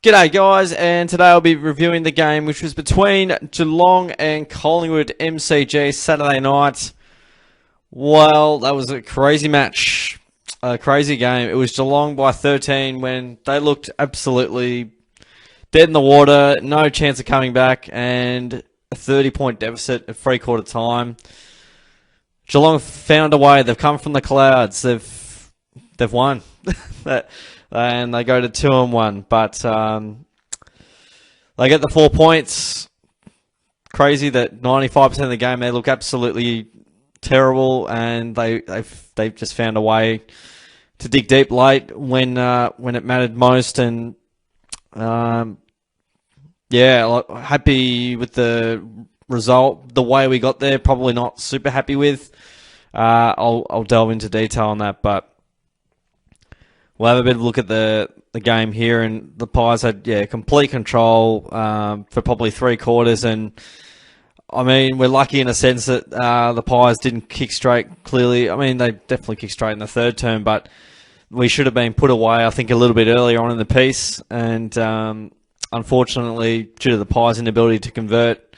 G'day guys, and today I'll be reviewing the game which was between Geelong and Collingwood MCG Saturday night. Well, that was a crazy match, a crazy game. It was Geelong by 13 when they looked absolutely dead in the water, no chance of coming back, and a 30-point deficit at three-quarter time. Geelong found a way. They've come from the clouds. They've won. And they go to 2-1, but they get the 4 points. Crazy that 95% of the game they look absolutely terrible, and they've just found a way to dig deep late when it mattered most. And happy with the result. The way we got there, probably not super happy with. I'll delve into detail on that, but we'll have a bit of a look at the game here, and the Pies had complete control for probably three quarters. And I mean, we're lucky in a sense that the Pies didn't kick straight. Clearly, I mean, they definitely kicked straight in the third term, but we should have been put away, I think, a little bit earlier on in the piece. And unfortunately, due to the Pies' inability to convert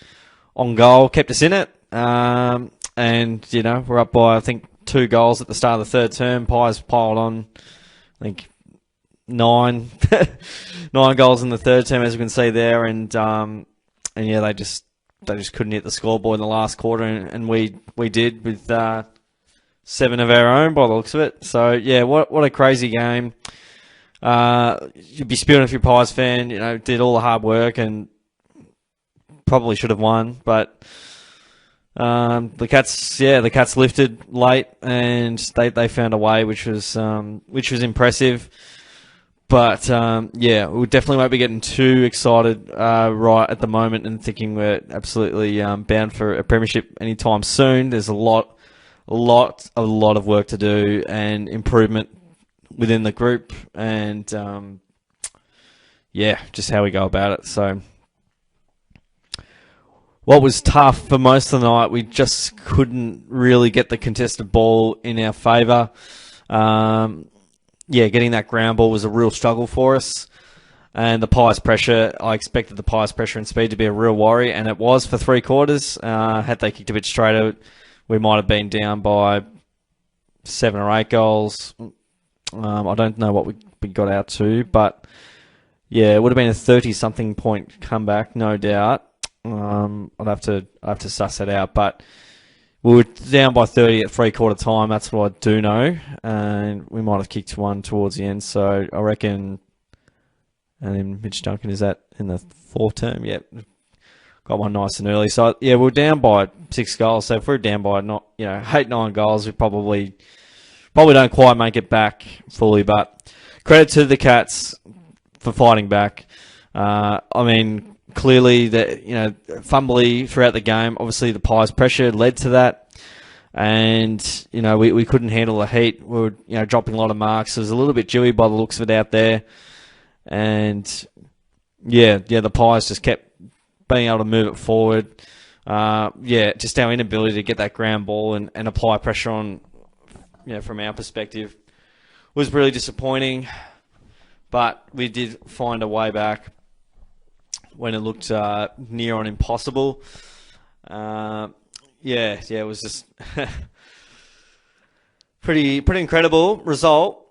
on goal, kept us in it. And we're up by, I think, 2 goals at the start of the third term. Pies piled on, I think, 9 goals in the third term, as you can see there, and they just couldn't hit the scoreboard in the last quarter, and we did with 7 of our own by the looks of it. So yeah, what a crazy game. You'd be spewing if you're a Pies fan. Did all the hard work and probably should have won, but the Cats lifted late, and they found a way, which was impressive. But we definitely won't be getting too excited right at the moment and thinking we're absolutely bound for a premiership anytime soon. There's a lot of work to do and improvement within the group, and just how we go about it. So what was tough for most of the night, we just couldn't really get the contested ball in our favour. Getting that ground ball was a real struggle for us. And the Pies pressure, I expected the Pies pressure and speed to be a real worry, and it was for three quarters. Had they kicked a bit straighter, we might have been down by 7 or 8 goals. I don't know what we got out to, but it would have been a 30-something point comeback, no doubt. I'd have to suss that out, but we were down by 30 at three-quarter time. That's what I do know, and we might have kicked one towards the end. So I reckon, and then Mitch Duncan is that in the fourth term. Yep, got one nice and early. So we're down by 6 goals. So if we're down by 8-9 goals, we probably don't quite make it back fully. But credit to the Cats for fighting back. Clearly, fumbly throughout the game. Obviously, the Pies' pressure led to that, and we couldn't handle the heat. We were dropping a lot of marks. It was a little bit dewy by the looks of it out there, and the Pies just kept being able to move it forward. Just our inability to get that ground ball and apply pressure on, from our perspective, was really disappointing. But we did find a way back when it looked near on impossible. It was just pretty incredible result.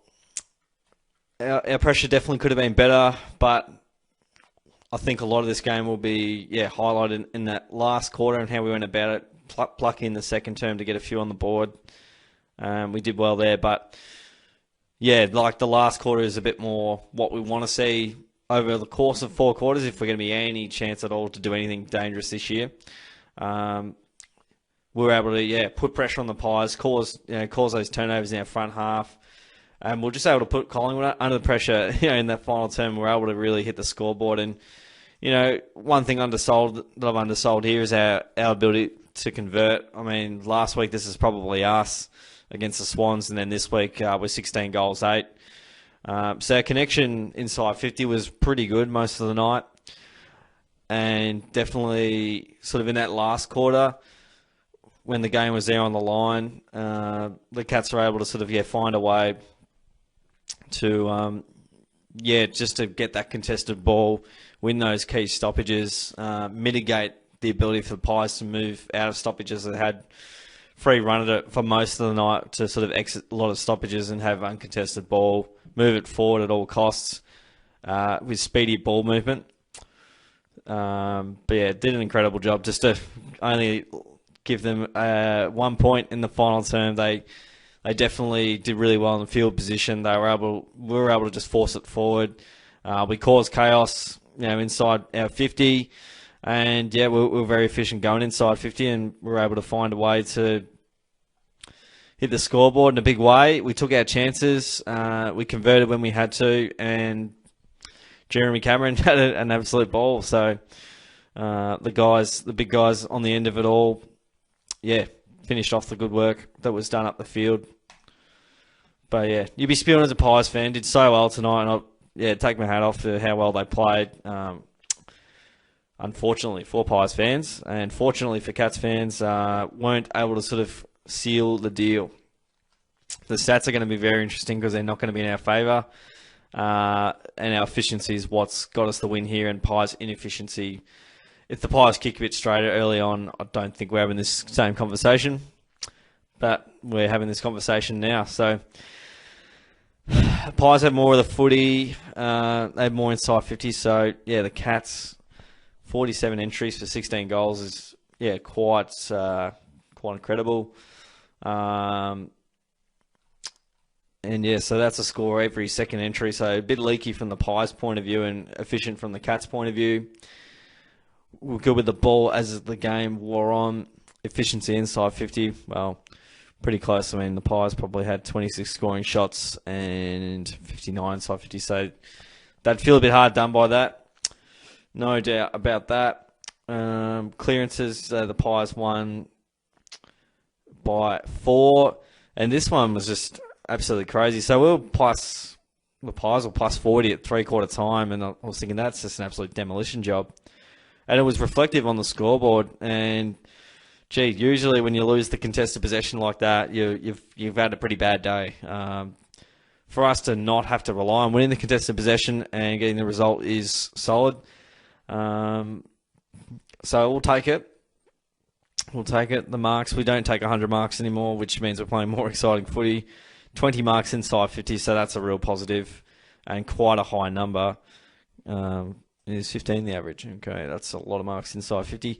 Our pressure definitely could have been better, but I think a lot of this game will be highlighted in that last quarter and how we went about it, plucking in the second term to get a few on the board. We did well there, but the last quarter is a bit more what we want to see over the course of 4 quarters, if we're going to be any chance at all to do anything dangerous this year. We were able to put pressure on the Pies, cause those turnovers in our front half, and we're just able to put Collingwood under the pressure. In that final term, we're able to really hit the scoreboard. And one thing that I've undersold here is our ability to convert. I mean, last week this is probably us against the Swans, and then this week we're 16 goals 8. So our connection inside 50 was pretty good most of the night, and definitely sort of in that last quarter when the game was there on the line, the Cats were able to sort of find a way to yeah, just to get that contested ball, win those key stoppages, mitigate the ability for the Pies to move out of stoppages. They had free run at it for most of the night to sort of exit a lot of stoppages and have uncontested ball, move it forward at all costs with speedy ball movement. But yeah, did an incredible job. Just to only give them 1 point in the final term, they definitely did really well in the field position. We were able to just force it forward. We caused chaos, inside our 50, and yeah, we were very efficient going inside 50, and we were able to find a way to hit the scoreboard in a big way. We took our chances. We converted when we had to, and Jeremy Cameron had an absolute ball. So the big guys on the end of it all, yeah, finished off the good work that was done up the field. But yeah, you'd be spewing as a Pies fan. Did so well tonight, and take my hat off for how well they played. Unfortunately for Pies fans, and fortunately for Cats fans, weren't able to sort of seal the deal. The stats are going to be very interesting because they're not going to be in our favour. And our efficiency is what's got us the win here, and Pies' inefficiency. If the Pies kick a bit straighter early on, I don't think we're having this same conversation. But we're having this conversation now. So Pies have more of the footy. They have more inside 50. So yeah, the Cats, 47 entries for 16 goals is quite incredible. And yeah, so that's a score every second entry. So a bit leaky from the Pies' point of view and efficient from the Cats' point of view. We're good with the ball as the game wore on. Efficiency inside 50, well, pretty close. I mean, the Pies probably had 26 scoring shots and 59 inside 50. So they'd feel a bit hard done by that. No doubt about that. Clearances, the Pies won by 4. And this one was just absolutely crazy. So the Pies were plus 40 at three-quarter time, and I was thinking that's just an absolute demolition job. And it was reflective on the scoreboard. And gee, usually when you lose the contested possession like that, you've had a pretty bad day. For us to not have to rely on winning the contested possession and getting the result is solid. So we'll take it. We'll take it. The marks, we don't take 100 marks anymore, which means we're playing more exciting footy. 20 marks inside 50, so that's a real positive and quite a high number. Is 15 the average? Okay, that's a lot of marks inside 50.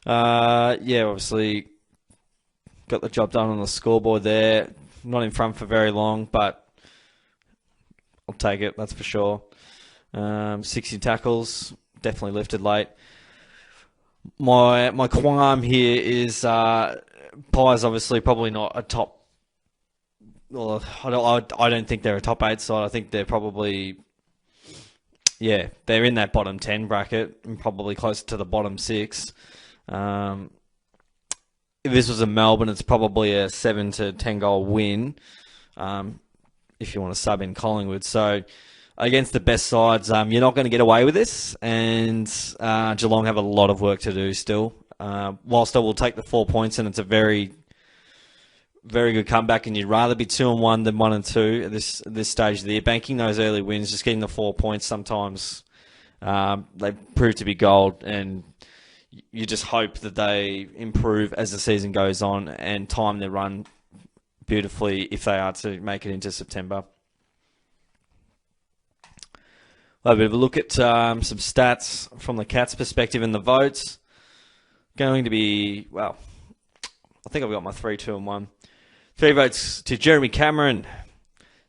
Obviously got the job done on the scoreboard there. Not in front for very long, but I'll take it, that's for sure. 60 tackles, definitely lifted late. My qualm here is Pies obviously probably not a top. Well, I don't think they're a top 8 side. I think they're probably, they're in that bottom 10 bracket and probably closer to the bottom 6. If this was in Melbourne, it's probably a 7 to 10 goal win. If you want to sub in Collingwood, so against the best sides, you're not going to get away with this, and Geelong have a lot of work to do still. Whilst I will take the 4 points, and it's a very, very good comeback, and you'd rather be 2-1 than 1-2 at this stage of the year. Banking those early wins, just getting the 4 points, sometimes they prove to be gold, and you just hope that they improve as the season goes on and time their run beautifully if they are to make it into September. We'll have a bit of a look at some stats from the Cats' perspective and the votes. Going to be, well, I think I've got my 3, 2, and 1. 3 votes to Jeremy Cameron.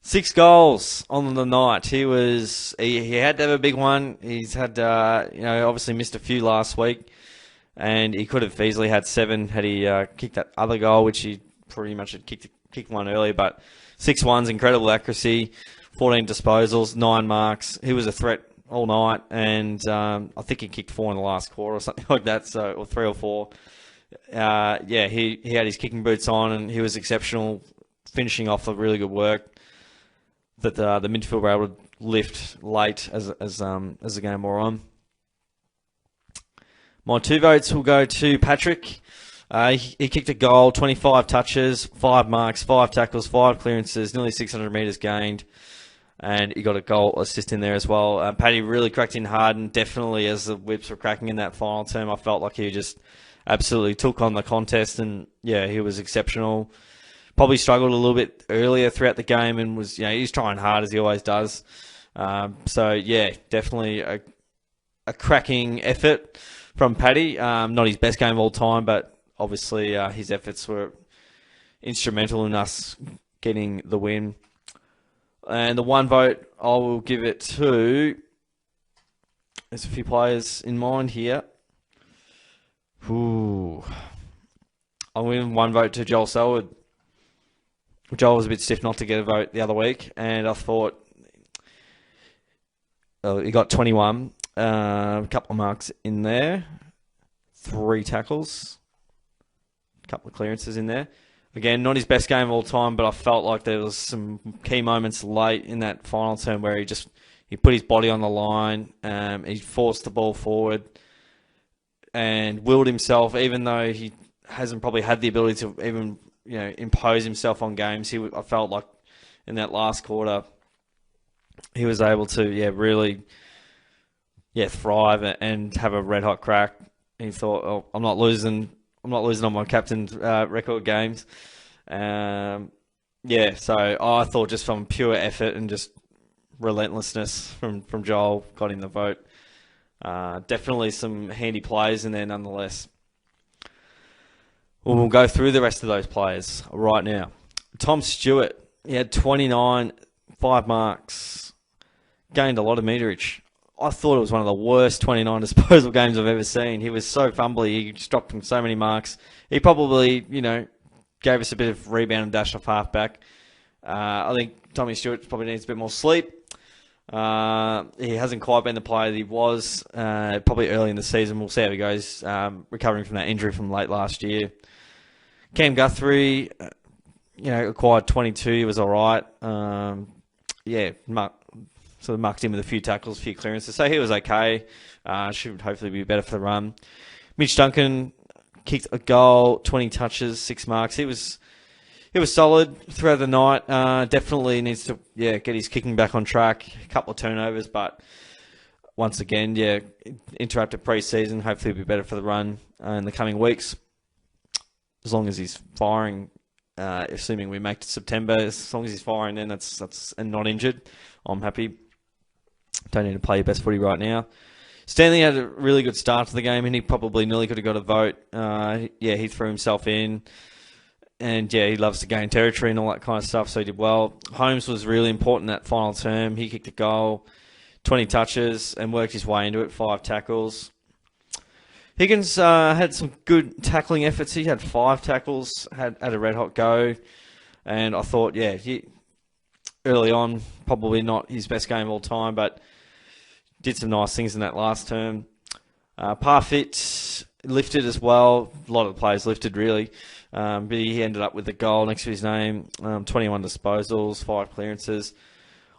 6 goals on the night. He had to have a big one. He's had, obviously missed a few last week, and he could have easily had 7 had he kicked that other goal, which he pretty much had kicked one earlier. But 6 ones, incredible accuracy, 14 disposals, 9 marks. He was a threat all night, and I think he kicked 4 in the last quarter or something like that, or 3 or 4. He had his kicking boots on, and he was exceptional, finishing off a really good work that the midfield were able to lift late as the game wore on. My 2 votes will go to Patrick. He kicked a goal, 25 touches, 5 marks, 5 tackles, 5 clearances, nearly 600 metres gained. and he got a goal assist in there as well. Paddy really cracked in hard, and definitely as the whips were cracking in that final term, I felt like he just absolutely took on the contest, and yeah, he was exceptional. Probably struggled a little bit earlier throughout the game, and was he's trying hard as he always does. So yeah, definitely a cracking effort from Paddy. Not his best game of all time, but obviously his efforts were instrumental in us getting the win. And the one vote I will give it to, there's a few players in mind here. Ooh. I'm giving one vote to Joel Selwood. Joel was a bit stiff not to get a vote the other week, and I thought he got 21. A couple of marks in there. 3 tackles. A couple of clearances in there. Again, not his best game of all time, but I felt like there was some key moments late in that final term where he put his body on the line, he forced the ball forward and willed himself, even though he hasn't probably had the ability to even impose himself on games. I felt like in that last quarter he was able to really thrive and have a red hot crack. He thought, oh, I'm not losing on my captain's record games. So I thought just from pure effort and just relentlessness from Joel got him the vote. Definitely some handy players in there nonetheless. We'll go through the rest of those players right now. Tom Stewart, he had 29, 5 marks, gained a lot of meterage. I thought it was one of the worst 29 disposal games I've ever seen. He was so fumbly. He just dropped him so many marks. He probably, gave us a bit of rebound and dash off halfback. I think Tommy Stewart probably needs a bit more sleep. He hasn't quite been the player that he was probably early in the season. We'll see how he goes, recovering from that injury from late last year. Cam Guthrie, acquired 22. He was all right. Sort of mucked in with a few tackles, a few clearances. So he was okay. Should hopefully be better for the run. Mitch Duncan kicked a goal, 20 touches, 6 marks. He was solid throughout the night. Definitely needs to get his kicking back on track. A couple of turnovers, but once again, interrupted pre-season. Hopefully it'll be better for the run in the coming weeks. As long as he's firing, assuming we make it to September, as long as he's firing, then that's and not injured, I'm happy. Don't need to play your best footy right now. Stanley had a really good start to the game, and he probably nearly could have got a vote. He threw himself in, and he loves to gain territory and all that kind of stuff, so he did well. Holmes was really important in that final term. He kicked a goal, 20 touches, and worked his way into it, 5 tackles. Higgins had some good tackling efforts. He had 5 tackles, had a red-hot go, and I thought, early on, probably not his best game of all time, but did some nice things in that last term. Parfit lifted as well. A lot of the players lifted, really. But he ended up with a goal next to his name, 21 disposals, 5 clearances.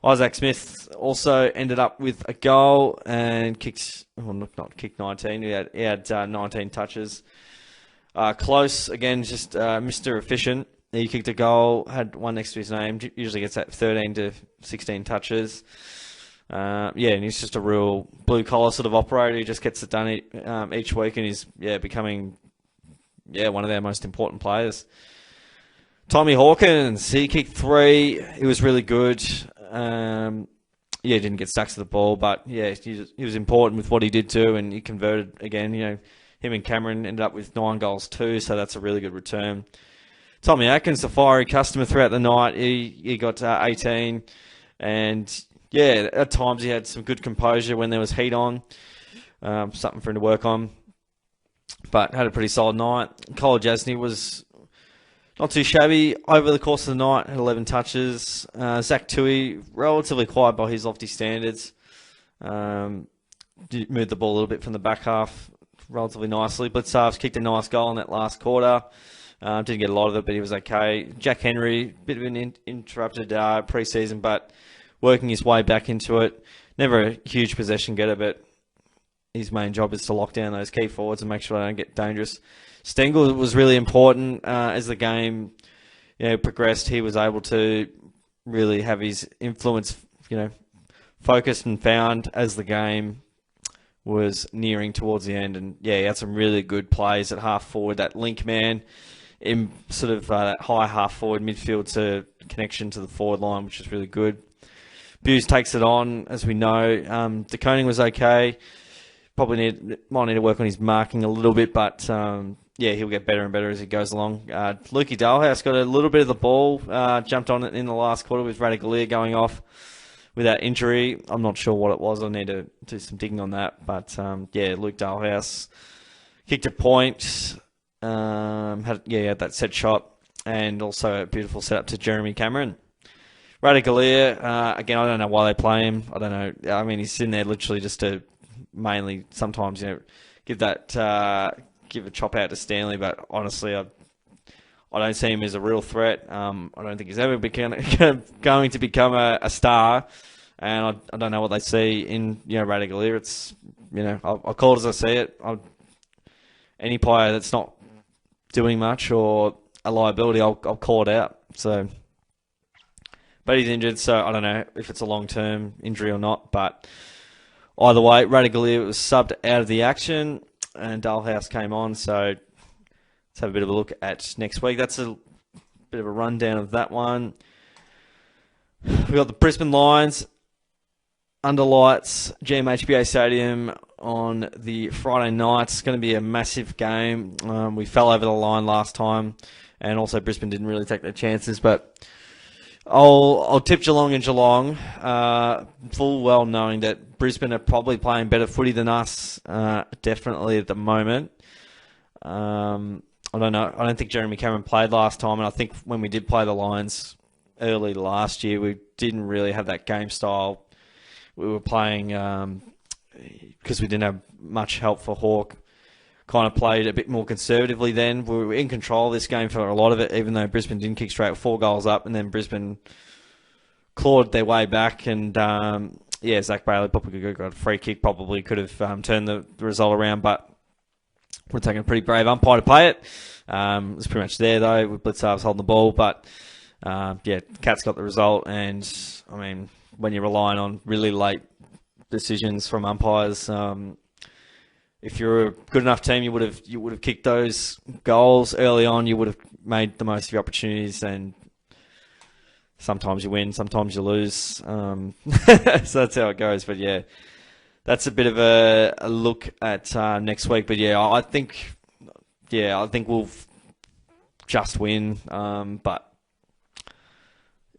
Isaac Smith also ended up with a goal and not kicked 19. He had 19 touches. Close, again, just Mr. Efficient. He kicked a goal, had 1 next to his name. Usually gets that 13 to 16 touches. And he's just a real blue-collar sort of operator. He just gets it done each week, and he's becoming one of their most important players. Tommy Hawkins, he kicked 3. He was really good. Didn't get stuck to the ball, but he was important with what he did too, and he converted again. Him and Cameron ended up with 9 goals too, so that's a really good return. Tommy Atkins, the fiery customer throughout the night, he got 18, and at times he had some good composure when there was heat on, something for him to work on, but had a pretty solid night. Cole Jasny was not too shabby over the course of the night, had 11 touches. Zach Tui, relatively quiet by his lofty standards. Moved the ball a little bit from the back half relatively nicely. Blitzarves kicked a nice goal in that last quarter. Didn't get a lot of it, but he was okay. Jack Henry, bit of an interrupted pre-season, but working his way back into it. Never a huge possession getter, but his main job is to lock down those key forwards and make sure they don't get dangerous. Stengel was really important as the game progressed. He was able to really have his influence focused and found as the game was nearing towards the end. And yeah, he had some really good plays at half forward. That link man in sort of that high half forward midfield to connection to the forward line, which is really good. Buse takes it on, as we know. De Koning was okay. Probably might need to work on his marking a little bit, but yeah, he'll get better and better as he goes along. Lukey Dalhouse got a little bit of the ball, jumped on it in the last quarter with Radaglia going off with that injury. I'm not sure what it was. I need to do some digging on that. But yeah, Luke Dalhouse kicked a point, had that set shot, and also a beautiful setup to Jeremy Cameron. Radaglia, again, I don't know why they play him. I don't know. I mean, he's in there literally just to mainly sometimes, give a chop out to Stanley. But honestly, I don't see him as a real threat. I don't think he's ever going to become a star. And I don't know what they see in Radaglia. It's I'll call it as I see it. Any player that's not doing much or a liability, I'll call it out. So. But he's injured, so I don't know if it's a long-term injury or not. But either way, Radaglia was subbed out of the action, and Dalhouse came on. So let's have a bit of a look at next week. That's a bit of a rundown of that one. We've got the Brisbane Lions under lights, GMHBA Stadium on the Friday night. It's going to be a massive game. We fell over the line last time, and also Brisbane didn't really take their chances, but I'll tip Geelong in Geelong, full well knowing that Brisbane are probably playing better footy than us, definitely at the moment. I don't know. I don't think Jeremy Cameron played last time, and I think when we did play the Lions early last year, we didn't really have that game style. We were playing, because we didn't have much help for Hawke, kind of played a bit more conservatively then. We were in control of this game for a lot of it, even though Brisbane didn't kick straight with 4 goals up, and then Brisbane clawed their way back. And Zach Bailey probably got a free kick, probably could have turned the result around, but we're taking a pretty brave umpire to play it. It was pretty much there though, with Blitzarves holding the ball, but Cats got the result. And I mean, when you're relying on really late decisions from umpires, if you're a good enough team, you would have kicked those goals early on. You would have made the most of your opportunities, and sometimes you win, sometimes you lose. So that's how it goes. But yeah, that's a bit of a look at next week. But yeah, I think we'll just win. But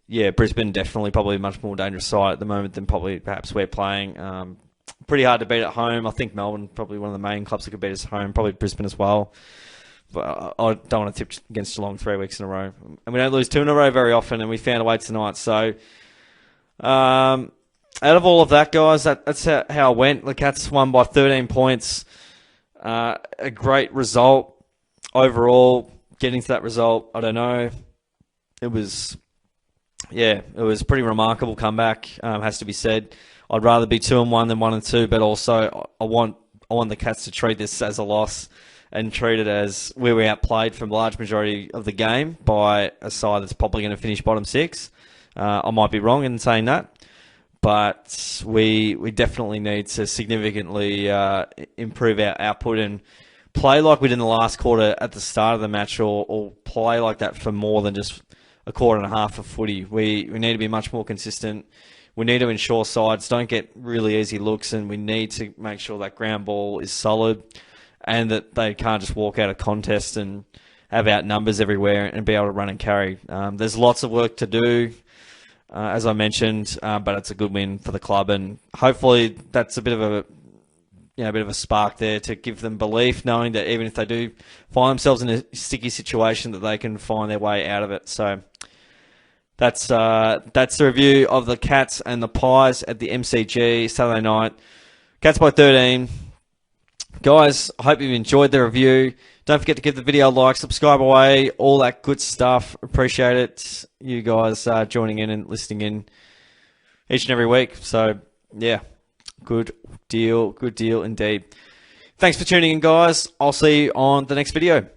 yeah, Brisbane definitely probably a much more dangerous side at the moment than probably perhaps we're playing. Pretty hard to beat at home. I think Melbourne probably one of the main clubs that could beat us at home. Probably Brisbane as well. But I don't want to tip against Geelong 3 weeks in a row. And we don't lose 2 in a row very often, and we found a way tonight. So out of all of that, guys, that's how it went. The Cats won by 13 points. A great result overall. Getting to that result, I don't know. It was a pretty remarkable comeback, has to be said. I'd rather be 2-1 than 1-2, but also I want the Cats to treat this as a loss and treat it as where we outplayed for the large majority of the game by a side that's probably going to finish bottom 6. I might be wrong in saying that, but we definitely need to significantly improve our output and play like we did in the last quarter at the start of the match, or play like that for more than just a quarter and a half of footy. We need to be much more consistent. We need to ensure sides don't get really easy looks, and we need to make sure that ground ball is solid and that they can't just walk out of contest and have out numbers everywhere and be able to run and carry. There's lots of work to do, as I mentioned, but it's a good win for the club, and hopefully that's a bit of a spark there to give them belief, knowing that even if they do find themselves in a sticky situation, that they can find their way out of it. So that's the review of the Cats and the Pies at the MCG Saturday night. Cats by 13. Guys, I hope you've enjoyed the review. Don't forget to give the video a like, subscribe away, all that good stuff. Appreciate it. You guys joining in and listening in each and every week. So, yeah, good deal indeed. Thanks for tuning in, guys. I'll see you on the next video.